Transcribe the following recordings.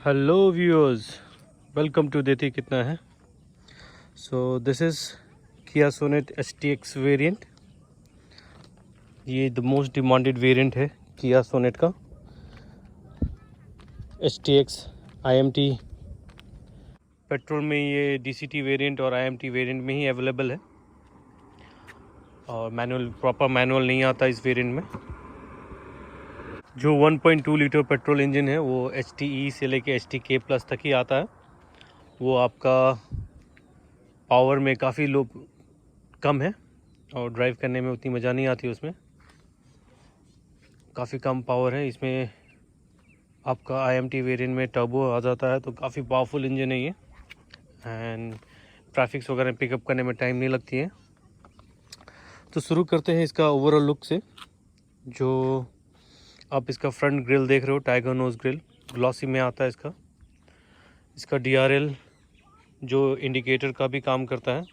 Hello viewers, welcome to देती कितना है। सो दिस इज़ किया सोनेट STX वेरिएंट। ये द मोस्ट डिमांडेड वेरिएंट है किया सोनेट का। STX IMT पेट्रोल में ये DCT वेरिएंट और IMT वेरिएंट में ही अवेलेबल है, और मैनुअल प्रॉपर मैनुअल नहीं आता इस वेरिएंट में। जो 1.2 लीटर पेट्रोल इंजन है वो HTE से लेके HTK प्लस तक ही आता है। वो आपका पावर में काफ़ी लो कम है और ड्राइव करने में उतनी मज़ा नहीं आती उसमें। काफ़ी कम पावर है इसमें। आपका IMT वेरिएंट में टर्बो आ जाता है, तो काफ़ी पावरफुल इंजन है ये, एंड ट्रैफिक्स वगैरह पिकअप करने में टाइम नहीं लगती है। तो शुरू करते हैं इसका ओवरऑल लुक से। जो आप इसका फ्रंट ग्रिल देख रहे हो, टाइगर नोज ग्रिल ग्लॉसी में आता है इसका DRL जो इंडिकेटर का भी काम करता है,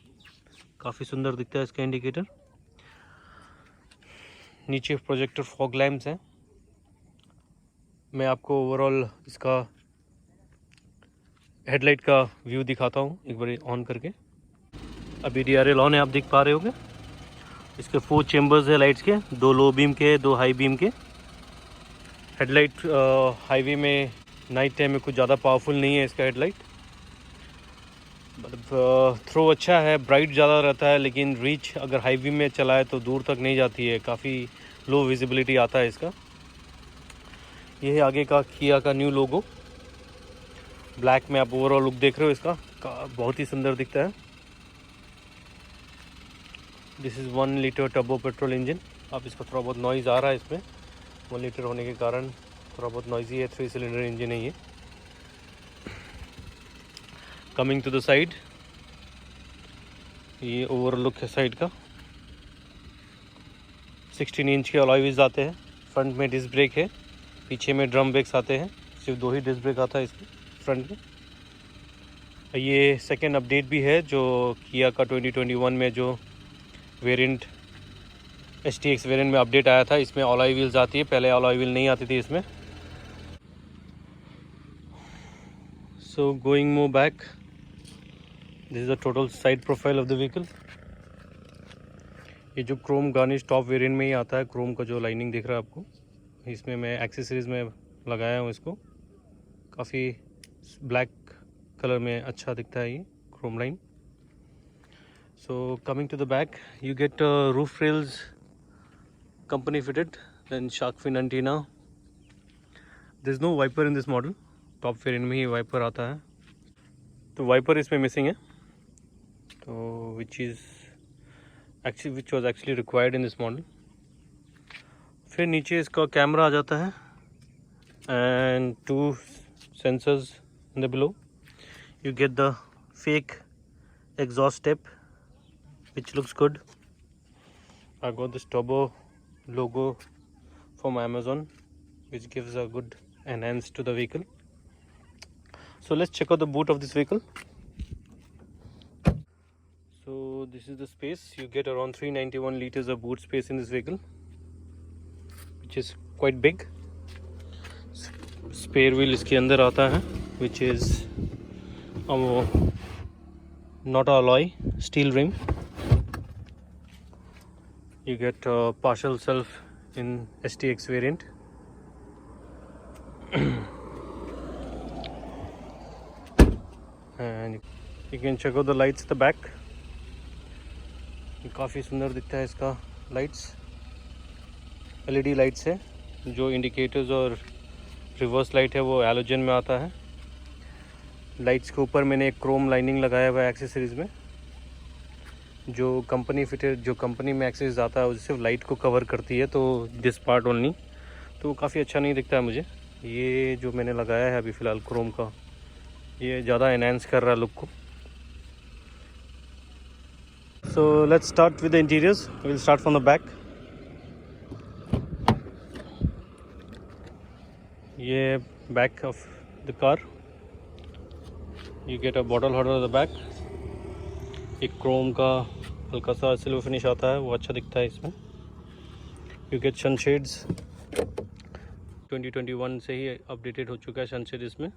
काफ़ी सुंदर दिखता है इसका इंडिकेटर। नीचे प्रोजेक्टर फॉग लैम्प्स हैं। मैं आपको ओवरऑल इसका हेडलाइट का व्यू दिखाता हूँ एक बार ऑन करके। अभी DRL ऑन है, आप देख पा रहे होंगे। इसके 4 चेम्बर्स है लाइट्स के, 2 लो बीम के, 2 हाई बीम के। हेडलाइट हाईवे में नाइट टाइम में कुछ ज़्यादा पावरफुल नहीं है इसका हेडलाइट, मतलब थ्रो अच्छा है, ब्राइट ज़्यादा रहता है, लेकिन रीच अगर हाईवे में चलाए तो दूर तक नहीं जाती है, काफ़ी लो विजिबिलिटी आता है इसका। ये है आगे का किया का न्यू लोगो, ब्लैक में आप ओवरऑल लुक देख रहे हो इसका, बहुत ही सुंदर दिखता है। This is 1 litre turbo petrol engine. आप इसको थोड़ा बहुत नॉइज़ आ रहा है इसमें, 1 लीटर होने के कारण थोड़ा बहुत नॉइज़ी है। 3 सिलेंडर इंजन है ये। कमिंग टू द साइड, ये ओवरऑल लुक है साइड का। 16 इंच के अलॉय व्हील्स आते हैं। फ्रंट में डिस्क ब्रेक है, पीछे में ड्रम ब्रेक्स आते हैं। सिर्फ 2 ही डिस्क ब्रेक आता है इसके फ्रंट में। ये सेकेंड अपडेट भी है जो किया का 2021 में जो वेरिएंट STX वेरिएंट में अपडेट आया था। इसमें अलॉय व्हील्स आती है, पहले अलॉय व्हील नहीं आती थी इसमें। So going more back, this is the total side profile of the vehicle. ये जो क्रोम गार्निश टॉप वेरिएंट में ही आता है, क्रोम का जो लाइनिंग दिख रहा है आपको, इसमें मैं एक्सेसरीज में लगाया हूँ इसको। काफ़ी ब्लैक कलर में अच्छा दिखता है ये chrome line. So coming to the back, you get roof rails company fitted, then shark fin antenna. There is no wiper in this model, top variant में ही वाइपर आता है, तो वाइपर इसमें मिसिंग है, तो विच was actually required in this model. फिर नीचे इसका कैमरा आ जाता है and 2 sensors in the below. You get the fake exhaust tip which looks good. I got this turbo logo from Amazon which gives a good enhance to the vehicle. So let's check out the boot of this vehicle. So this is the space. You get around 391 liters of boot space in this vehicle, which is quite big. Spare wheel इसके अंदर आता है, which is not alloy, steel rim. You get partial self in STX variant. And you can check out the lights at the back. काफ़ी सुंदर दिखता है इसका lights, LED lights है। जो इंडिकेटर्स और रिवर्स लाइट है वो हैलोजन में आता है। लाइट्स के ऊपर मैंने एक क्रोम लाइनिंग लगाया हुआ है एक्सेसरीज़ में, जो कंपनी फिटेड, जो कंपनी में एक्सेसरीज आता है वो सिर्फ लाइट को कवर करती है, तो दिस पार्ट ओनली, तो वो काफ़ी अच्छा नहीं दिखता है मुझे। ये जो मैंने लगाया है अभी फ़िलहाल क्रोम का, ये ज़्यादा एनहांस कर रहा है लुक को। So let's start with the interiors. We'll start from the back. ये back of the car. You get a bottle holder at the back. एक क्रोम का हल्का सा सिल्वर फिनिश आता है, वो अच्छा दिखता है इसमें। You get sunshades. 2021 से ही अपडेटेड हो चुका है सनशेड इसमें।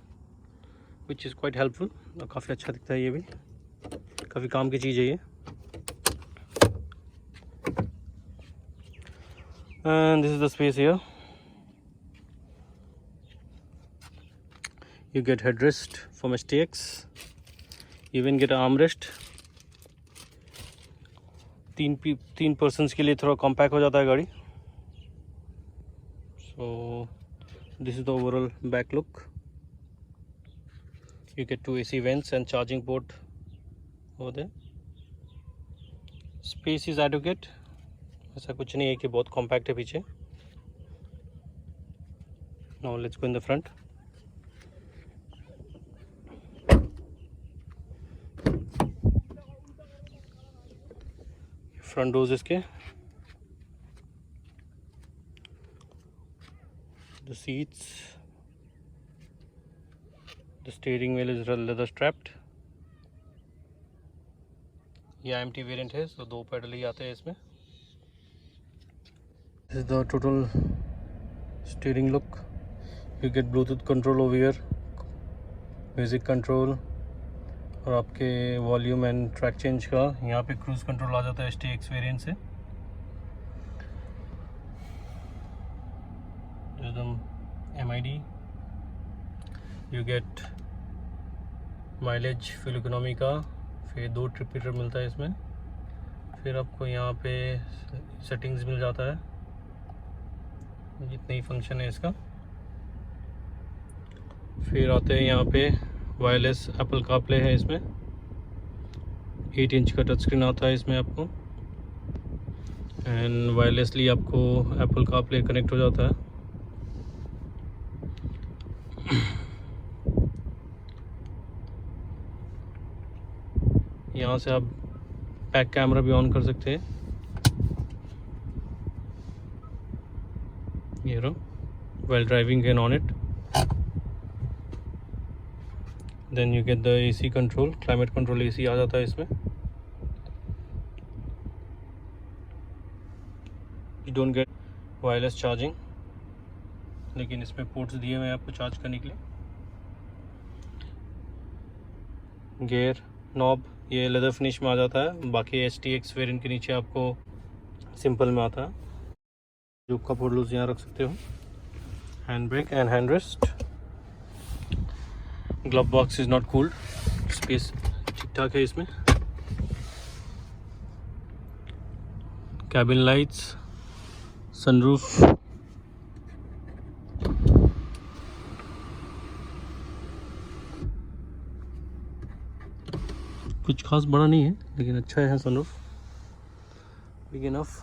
Which is quite helpful. और काफ़ी अच्छा दिखता है, ये भी काफ़ी काम की चीज़ है ये। And this is the space here. You get headrest from STX, even get armrest। तीन पर्सन्स के लिए थोड़ा कॉम्पैक्ट हो जाता है गाड़ी। So this is the overall back look. You get 2 AC vents and charging port over there। Space is adequate, ऐसा कुछ नहीं है कि बहुत कॉम्पैक्ट है पीछे। Now let's go in the front. Front doors इसके, the seats, the steering wheel is leather strapped। ये IMT वेरिएंट है, so 2 पैडल ही आते हैं इसमें। This is the total steering look। You get Bluetooth control over here, music control, और आपके volume and track change का यहाँ पे क्रूज़ कंट्रोल आ जाता है STX वेरिएंट से। MID, you get mileage, fuel economy का, फिर 2 ट्रिप हीटर मिलता है इसमें। फिर आपको यहाँ पे सेटिंग्स मिल जाता है, जितने ही फंक्शन है इसका। फिर आते हैं यहाँ पे वायरलेस एप्पल कारप्ले है इसमें, 8 इंच का टच स्क्रीन आता है इसमें आपको, एंड वायरलेसली आपको एप्पल कारप्ले कनेक्ट हो जाता है। यहाँ से आप बैक कैमरा भी ऑन कर सकते हैं। ये रो while driving can on it। Then you get the AC control, climate control AC आ जाता है इसमें। You don't get wireless charging, लेकिन इसमें पोर्ट्स दिए हुए हैं आपको चार्ज करने के लिए। गियर नॉब ये लेदर फिनिश में आ जाता है, बाकी STX वेरिएंट के नीचे आपको सिंपल में आता है। जो कप होल्डर्स यहाँ रख सकते हो, hand brake and hand rest. Glove box is not cooled, space ठीक ठाक है इसमें। कैबिन लाइट्स, सनरूफ, कुछ खास बड़ा नहीं है लेकिन अच्छा है सनरूफ, बिग इनफ।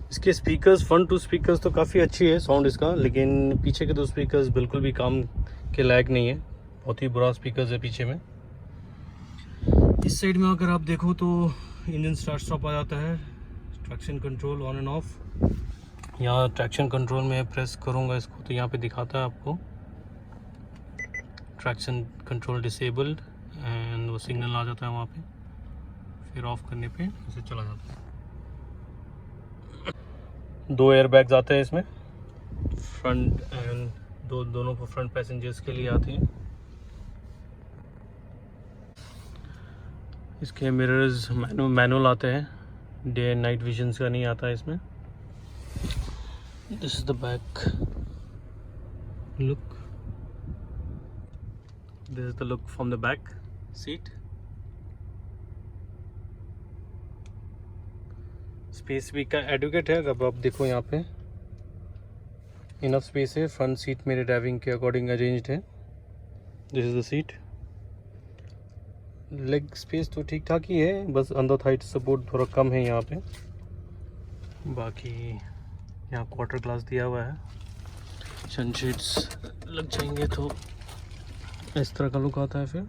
इसके स्पीकर्स, फ्रंट 2 स्पीकर्स तो काफ़ी अच्छी है साउंड इसका, लेकिन पीछे के 2 स्पीकर्स बिल्कुल भी काम के लायक नहीं है, बहुत ही बुरा स्पीकर्स है पीछे में। इस साइड में अगर आप देखो तो इंजन स्टार्ट स्टॉप आ जाता है, traction control on end of. यहाँ ट्रैक्शन कंट्रोल में प्रेस करूँगा इसको तो यहाँ पे दिखाता है आपको ट्रैक्शन कंट्रोल डिसेबल्ड, एंड वो सिग्नल आ जाता है वहाँ पे। फिर ऑफ करने पे इसे चला जाता है। 2 एयरबैग्स आते हैं इसमें, फ्रंट एंड दोनों को फ्रंट पैसेंजर्स के लिए आती हैं। इसके मिरर्स मैनुअल आते हैं, डे एंड नाइट विजन्स का नहीं आता है इसमें। This is the back look, this is the look from the back seat. Space भी का एडुकेट है, अब आप देखो यहाँ पे इनफ स्पेस है। फ्रंट सीट मेरे ड्राइविंग के अकॉर्डिंग अरेंज्ड है। This is the seat. Leg space तो ठीक ठाक ही है, बस अंदर हाइट सपोर्ट थोड़ा कम है यहाँ पे। बाकी यहाँ क्वार्टर ग्लास दिया हुआ है, सनशेड्स लग जाएंगे तो इस तरह का लुक आता है। फिर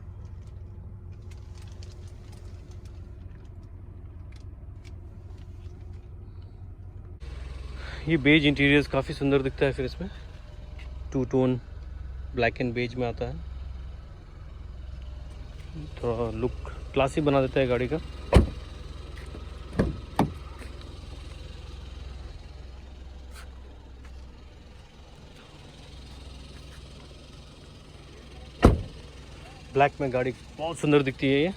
ये बेज इंटीरियर्स काफ़ी सुंदर दिखता है। फिर इसमें 2 टोन ब्लैक एंड बेज में आता है, थोड़ा लुक क्लासी बना देता है गाड़ी का। ब्लैक में गाड़ी बहुत सुंदर दिखती है ये।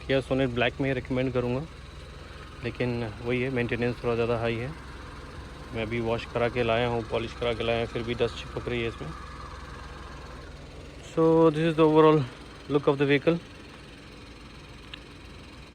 किया सोनेट ब्लैक में ही रिकमेंड करूँगा, लेकिन वही है, मेंटेनेंस थोड़ा ज़्यादा हाई है। मैं अभी वॉश करा के लाया हूँ, पॉलिश करा के लाया हूँ, फिर भी डस्ट चिपक रही है इसमें। So this is the overall look of the vehicle.